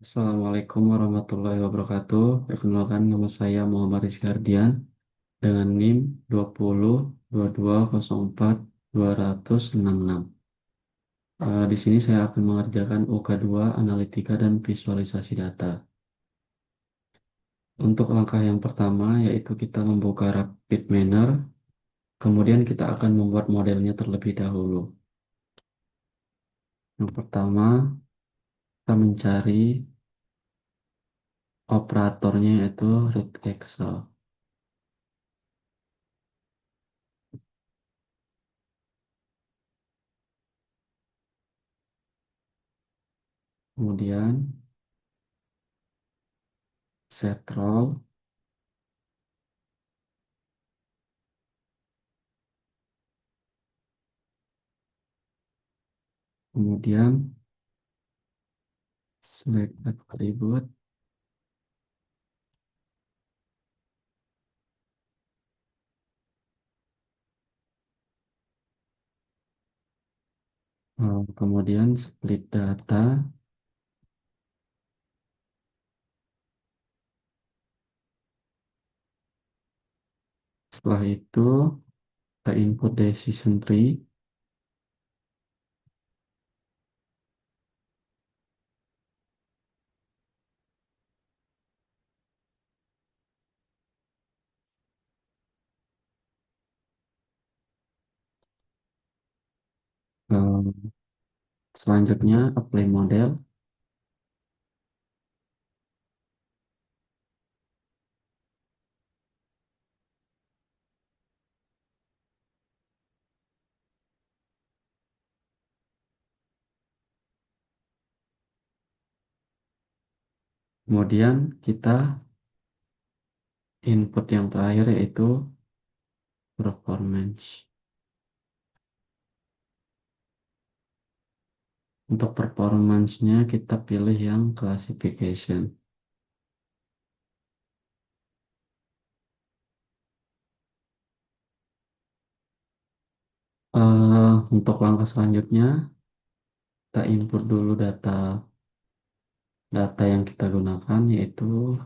Assalamualaikum warahmatullahi wabarakatuh. Perkenalkan nama saya Muhammad Rizky Ardian dengan NIM 202204-266. Di sini saya akan mengerjakan UK2 Analitika dan Visualisasi Data. Untuk langkah yang pertama yaitu kita membuka Rapid Miner, kemudian kita akan membuat modelnya terlebih dahulu. Yang pertama, kita mencari operatornya yaitu read Excel. Kemudian set role. Kemudian select attribute, kemudian split data, setelah itu kita input decision tree, eh, selanjutnya apply model, kemudian kita input yang terakhir yaitu performance. Untuk performance-nya kita pilih yang classification. Untuk langkah selanjutnya kita input dulu data data yang kita gunakan yaitu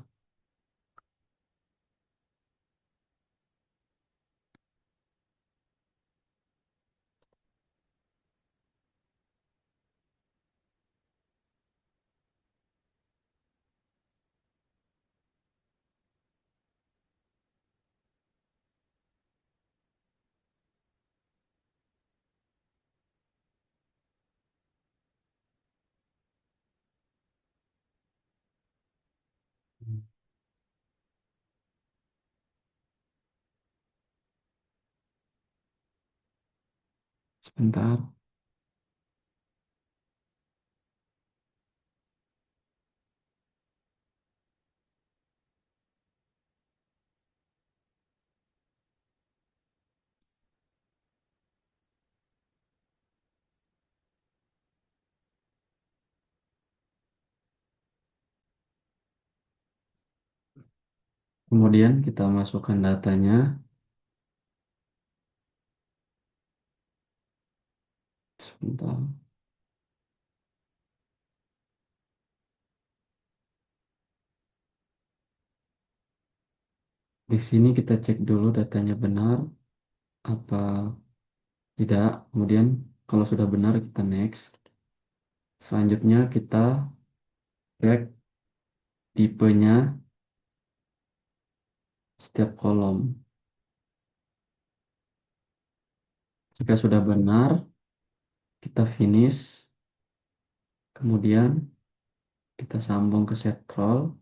sebentar. Kemudian kita masukkan datanya. Sebentar. Di sini kita cek dulu datanya benar apa tidak. Kemudian kalau sudah benar kita next. Selanjutnya kita cek tipenya setiap kolom. Jika sudah benar, kita finish. Kemudian kita sambung ke set roll.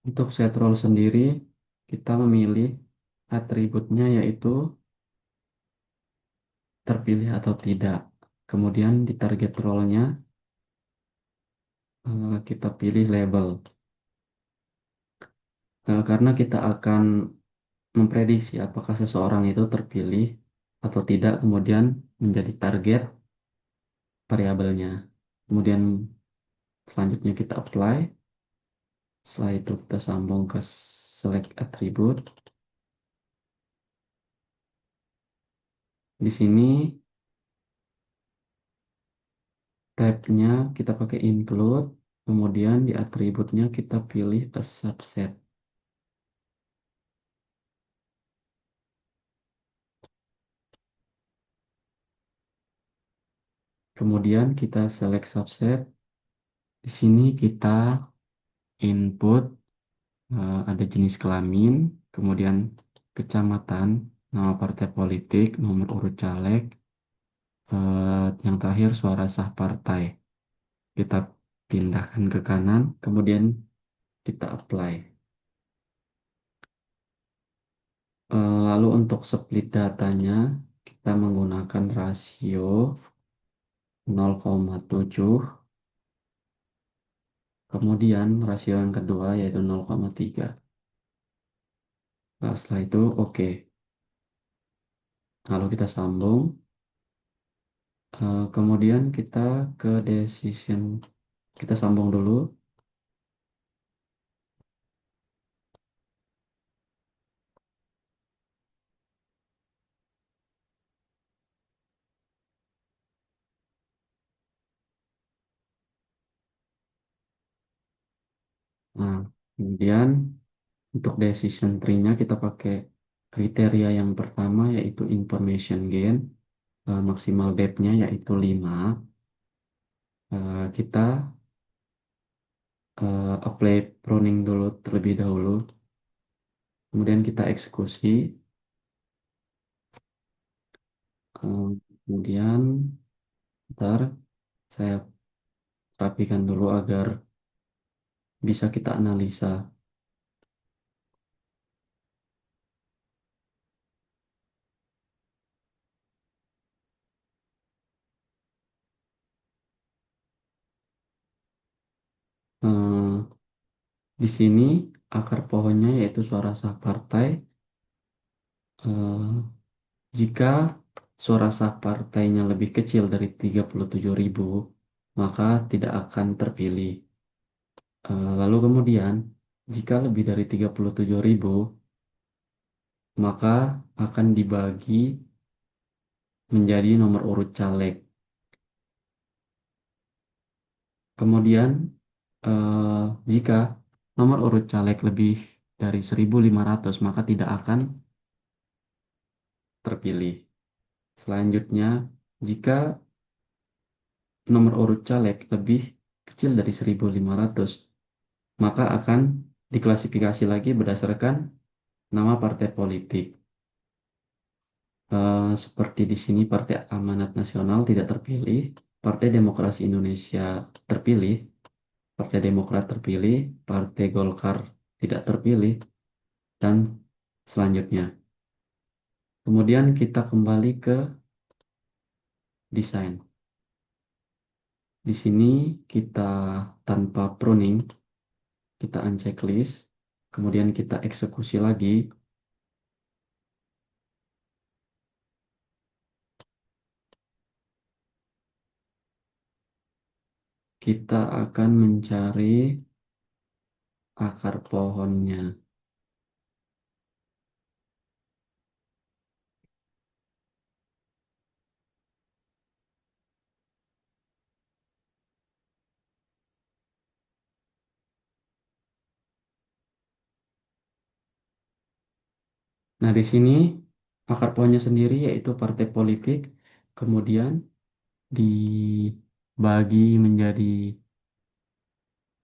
Untuk set roll sendiri, kita memilih atributnya yaitu terpilih atau tidak. Kemudian di target roll-nya kita pilih label. Karena kita akan memprediksi apakah seseorang itu terpilih atau tidak, kemudian menjadi target variabelnya. Kemudian selanjutnya kita apply. Setelah itu kita sambung ke select attribute. Di sini tabnya kita pakai include, kemudian di atributnya kita pilih a subset. Kemudian kita select subset. Di sini kita input ada jenis kelamin, kemudian kecamatan, nama partai politik, nomor urut caleg, yang terakhir suara sah partai. Kita pindahkan ke kanan, kemudian kita apply. Lalu untuk split datanya, kita menggunakan rasio 0,7, kemudian rasio yang kedua yaitu 0,3. Nah, setelah itu oke. Lalu kita sambung. Kemudian kita ke decision. Kita sambung dulu. Nah, kemudian untuk decision tree-nya kita pakai kriteria yang pertama yaitu information gain. Maksimal depth-nya yaitu 5. Kita apply pruning dulu terlebih dahulu. Kemudian kita eksekusi. Kemudian ntar saya rapikan dulu agar bisa kita analisa. Eh, di sini akar pohonnya yaitu suara sah partai. Eh, jika suara sah partainya lebih kecil dari 37.000, maka tidak akan terpilih. Lalu kemudian, jika lebih dari 37.000, maka akan dibagi menjadi nomor urut caleg. Kemudian, eh, jika nomor urut caleg lebih dari 1.500, maka tidak akan terpilih. Selanjutnya, jika nomor urut caleg lebih kecil dari 1.500, maka akan diklasifikasi lagi berdasarkan nama partai politik. Seperti di sini Partai Amanat Nasional tidak terpilih, Partai Demokrasi Indonesia terpilih, Partai Demokrat terpilih, Partai Golkar tidak terpilih, dan selanjutnya. Kemudian kita kembali ke desain. Di sini kita tanpa pruning, kita uncheck list, kemudian kita eksekusi lagi. Kita akan mencari akar pohonnya. Nah, di sini akar pohonnya sendiri yaitu partai politik, kemudian dibagi menjadi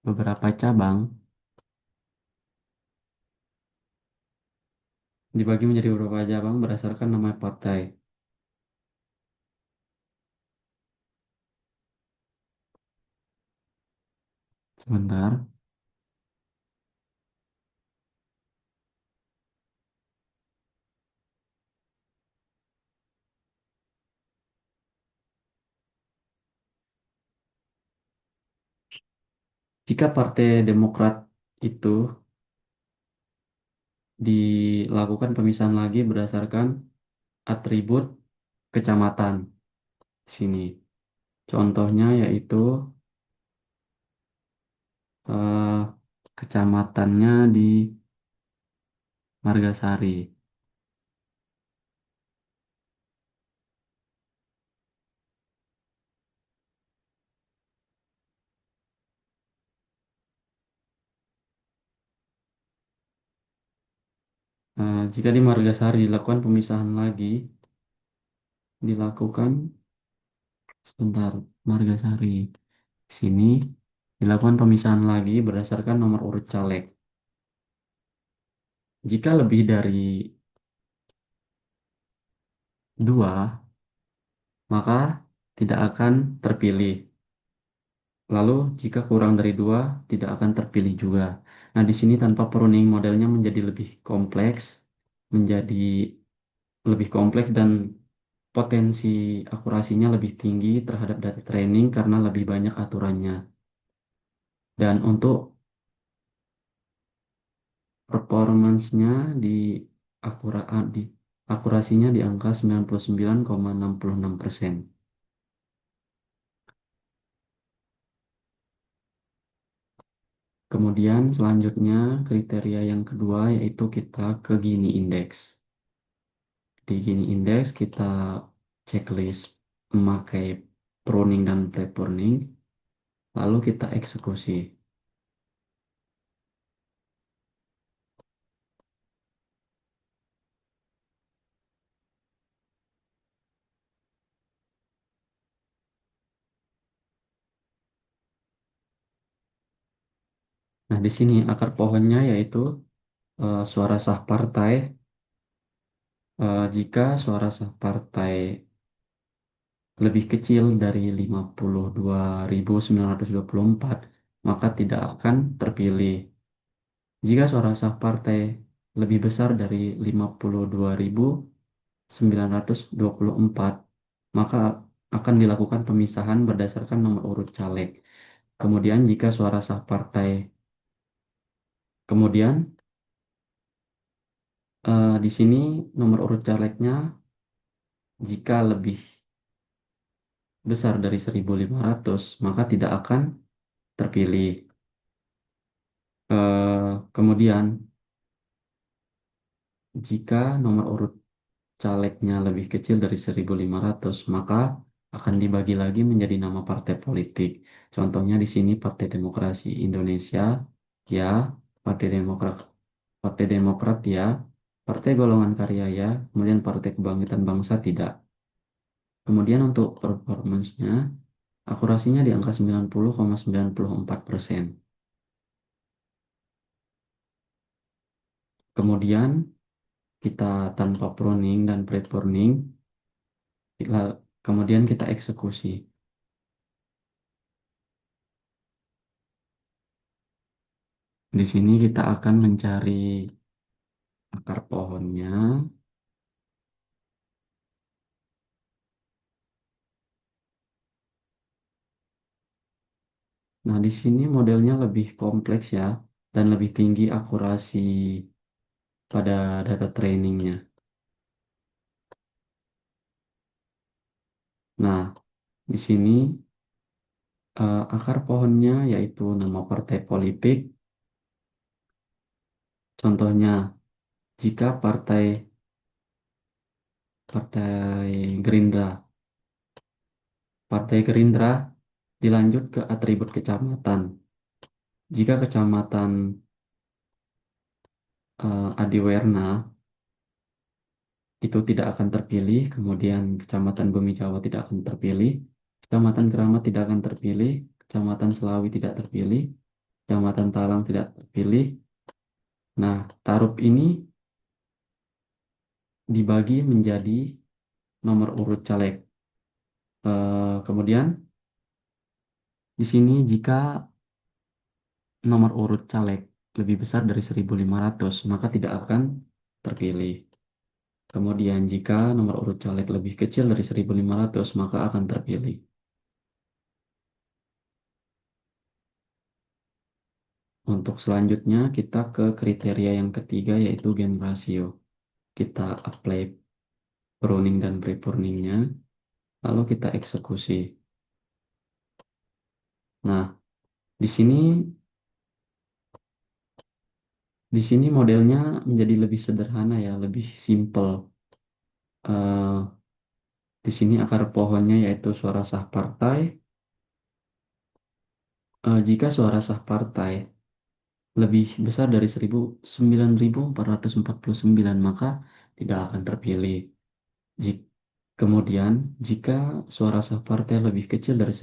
beberapa cabang, dibagi menjadi beberapa cabang berdasarkan nama partai. Sebentar. Jika Partai Demokrat itu dilakukan pemisahan lagi berdasarkan atribut kecamatan di sini. Contohnya yaitu eh, kecamatannya di Margasari. Jika di Margasari dilakukan pemisahan lagi, dilakukan sebentar, Margasari sini dilakukan pemisahan lagi berdasarkan nomor urut caleg. Jika lebih dari dua, maka tidak akan terpilih. Lalu jika kurang dari dua, tidak akan terpilih juga. Nah, di sini tanpa pruning modelnya menjadi menjadi lebih kompleks dan potensi akurasinya lebih tinggi terhadap data training karena lebih banyak aturannya. Dan untuk performance-nya di akura di akurasinya di angka 99,66%. Kemudian selanjutnya kriteria yang kedua yaitu kita ke Gini Index. Di Gini Index kita checklist memakai pruning dan pre-pruning, lalu kita eksekusi. Nah, di sini akar pohonnya yaitu suara sah partai. Jika suara sah partai lebih kecil dari 52.924, maka tidak akan terpilih. Jika suara sah partai lebih besar dari 52.924, maka akan dilakukan pemisahan berdasarkan nomor urut caleg. Kemudian jika suara sah partai kemudian di sini nomor urut calegnya jika lebih besar dari 1.500 maka tidak akan terpilih. Kemudian jika nomor urut calegnya lebih kecil dari 1.500 maka akan dibagi lagi menjadi nama partai politik. Contohnya di sini Partai Demokrasi Indonesia ya, Partai Demokrat Partai Demokrat ya, Partai Golongan Karya ya, kemudian Partai Kebangkitan Bangsa tidak. Kemudian untuk performance-nya, akurasinya di angka 90,94%. Kemudian kita tanpa pruning dan pre-pruning, kemudian kita eksekusi. Di sini kita akan mencari akar pohonnya. Nah, di sini modelnya lebih kompleks ya, dan lebih tinggi akurasi pada data trainingnya. Nah, di sini akar pohonnya yaitu nama partai politik. Contohnya, jika Partai Gerindra, Partai Gerindra dilanjut ke atribut kecamatan. Jika kecamatan Adiwerna itu tidak akan terpilih, kemudian Kecamatan Bumi Jawa tidak akan terpilih, Kecamatan Keramat tidak akan terpilih, Kecamatan Selawi tidak terpilih, Kecamatan Talang tidak terpilih. Nah, tarup ini dibagi menjadi nomor urut caleg. Kemudian di sini jika nomor urut caleg lebih besar dari 1.500 maka tidak akan terpilih. Kemudian jika nomor urut caleg lebih kecil dari 1.500 maka akan terpilih. Untuk selanjutnya kita ke kriteria yang ketiga yaitu gen rasio. Kita apply pruning dan pre-pruningnya, lalu kita eksekusi. Nah, di sini di sini modelnya menjadi lebih sederhana ya, lebih simple. Eh, di sini akar pohonnya yaitu suara sah partai. Jika suara sah partai lebih besar dari 9.449, maka tidak akan terpilih. Jik- Kemudian, jika suara sah partai lebih kecil dari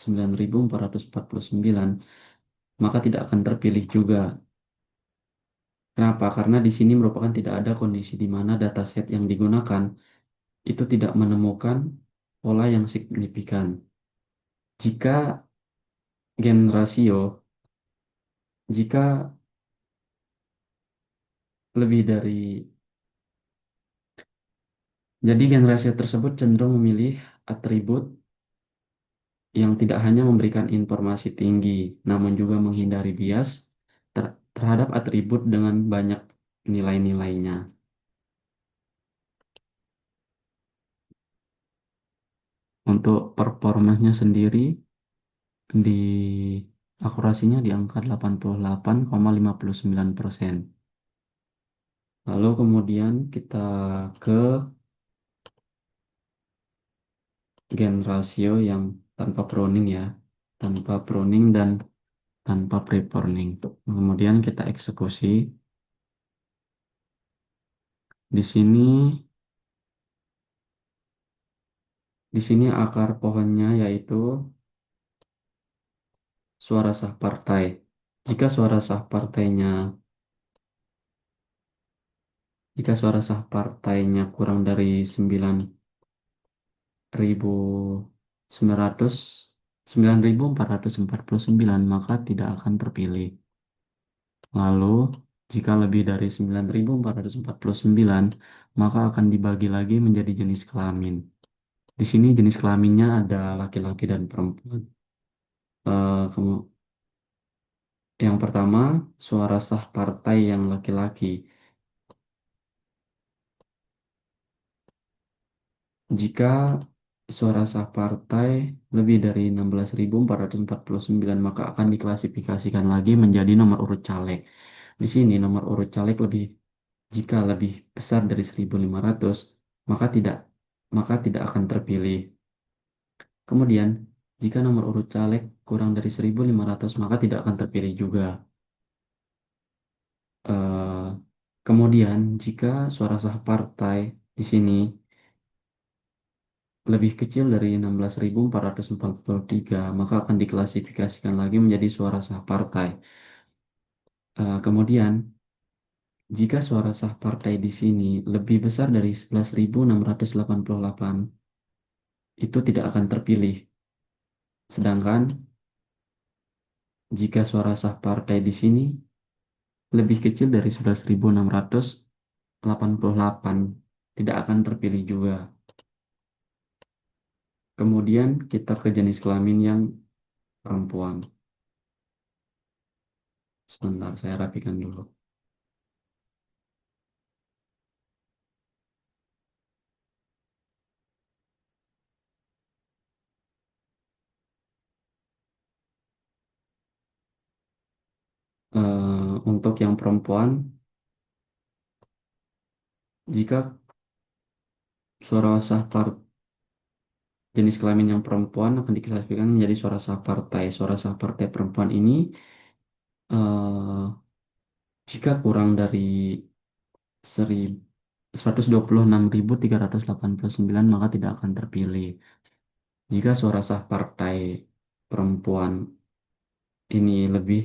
9.449, maka tidak akan terpilih juga. Kenapa? Karena di sini merupakan tidak ada kondisi di mana dataset yang digunakan itu tidak menemukan pola yang signifikan. Jika gen rasio, jika lebih dari, jadi gen rasio tersebut cenderung memilih atribut yang tidak hanya memberikan informasi tinggi, namun juga menghindari bias terhadap atribut dengan banyak nilai-nilainya. Untuk performanya sendiri, di akurasinya di angka 88,59%. Lalu kemudian kita ke gen rasio yang tanpa pruning ya, tanpa pruning dan tanpa pre-pruning. Kemudian kita eksekusi. Di sini, di sini akar pohonnya yaitu suara sah partai. Jika suara sah partainya, jika suara sah partainya kurang dari 9.900, 9.449, maka tidak akan terpilih. Lalu, jika lebih dari 9.449, maka akan dibagi lagi menjadi jenis kelamin. Di sini jenis kelaminnya ada laki-laki dan perempuan. Kemu- yang pertama, suara sah partai yang laki-laki. Jika suara sah partai lebih dari 16.449, maka akan diklasifikasikan lagi menjadi nomor urut caleg. Di sini nomor urut caleg jika lebih besar dari 1.500, maka tidak maka tidak akan terpilih. Kemudian, jika nomor urut caleg kurang dari 1.500, maka tidak akan terpilih juga. Eh, Kemudian, jika suara sah partai di sini lebih kecil dari 16.443, maka akan diklasifikasikan lagi menjadi suara sah partai. Kemudian, jika suara sah partai di sini lebih besar dari 11.688, itu tidak akan terpilih. Sedangkan, jika suara sah partai di sini lebih kecil dari 11.688, tidak akan terpilih juga. Kemudian kita ke jenis kelamin yang perempuan. Sebentar, saya rapikan dulu. Untuk yang perempuan, jika suara sah jenis kelamin yang perempuan akan diklasifikasikan menjadi suara sah partai. Suara sah partai perempuan ini eh, jika kurang dari 126.389, maka tidak akan terpilih. Jika suara sah partai perempuan ini lebih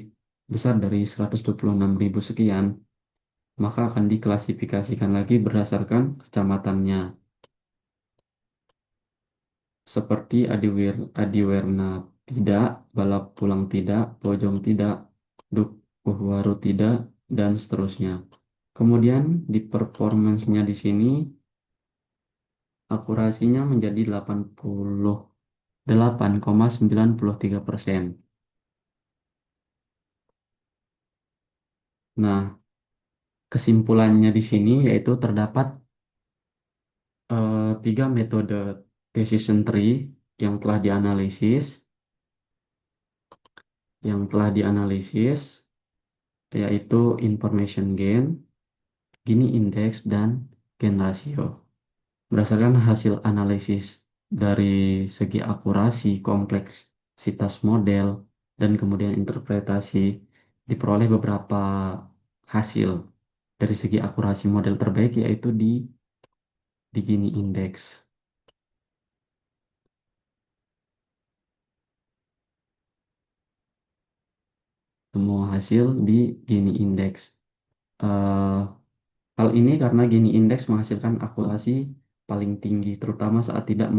besar dari 126.000 sekian, maka akan diklasifikasikan lagi berdasarkan kecamatannya. Seperti Adiwerna tidak, Balap Pulang tidak, Bojong tidak, Dukuhwaru tidak, dan seterusnya. Kemudian di performance-nya di sini akurasinya menjadi 88,93%. Nah, kesimpulannya di sini yaitu terdapat tiga metode decision tree yang telah dianalisis, yang telah dianalisis yaitu information gain, Gini indeks, dan gen rasio. Berdasarkan hasil analisis dari segi akurasi, kompleksitas model, dan kemudian interpretasi, diperoleh beberapa hasil. Dari segi akurasi model terbaik yaitu di Gini Index. Semua hasil di Gini Index. Eh, Hal ini karena Gini Index menghasilkan akurasi paling tinggi, terutama saat tidak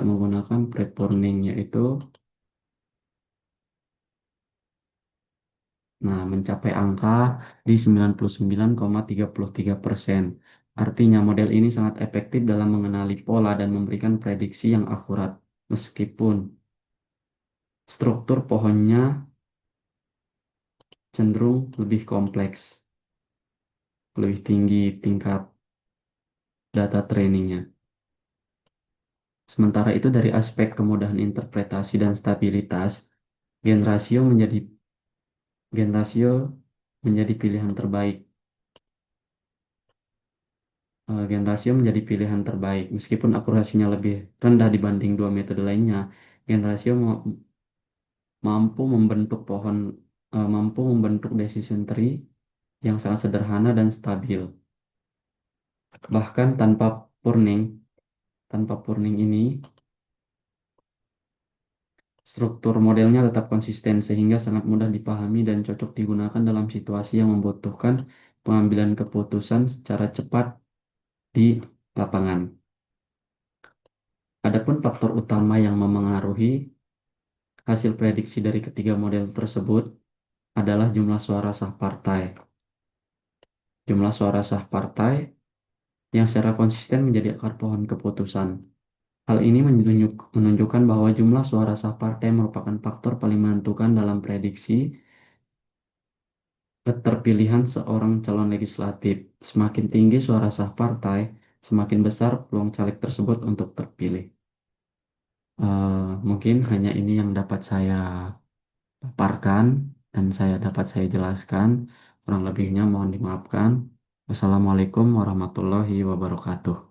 menggunakan pre-pruning, yaitu mencapai angka di 99,33%. Artinya model ini sangat efektif dalam mengenali pola dan memberikan prediksi yang akurat, meskipun struktur pohonnya cenderung lebih kompleks, lebih tinggi tingkat data trainingnya. Sementara itu dari aspek kemudahan interpretasi dan stabilitas, gen rasio menjadi gen rasio menjadi pilihan terbaik. Gen rasio menjadi pilihan terbaik meskipun akurasinya lebih rendah dibanding dua metode lainnya. Gen rasio mampu membentuk decision tree yang sangat sederhana dan stabil. Bahkan pruning, tanpa pruning ini, struktur modelnya tetap konsisten sehingga sangat mudah dipahami dan cocok digunakan dalam situasi yang membutuhkan pengambilan keputusan secara cepat di lapangan. Adapun faktor utama yang memengaruhi hasil prediksi dari ketiga model tersebut adalah jumlah suara sah partai. Jumlah suara sah partai yang secara konsisten menjadi akar pohon keputusan. Hal ini menunjukkan bahwa jumlah suara sah partai merupakan faktor paling menentukan dalam prediksi keterpilihan seorang calon legislatif. Semakin tinggi suara sah partai, semakin besar peluang caleg tersebut untuk terpilih. Mungkin hanya ini yang dapat saya paparkan dan dapat saya jelaskan. Kurang lebihnya mohon dimaafkan. Wassalamualaikum warahmatullahi wabarakatuh.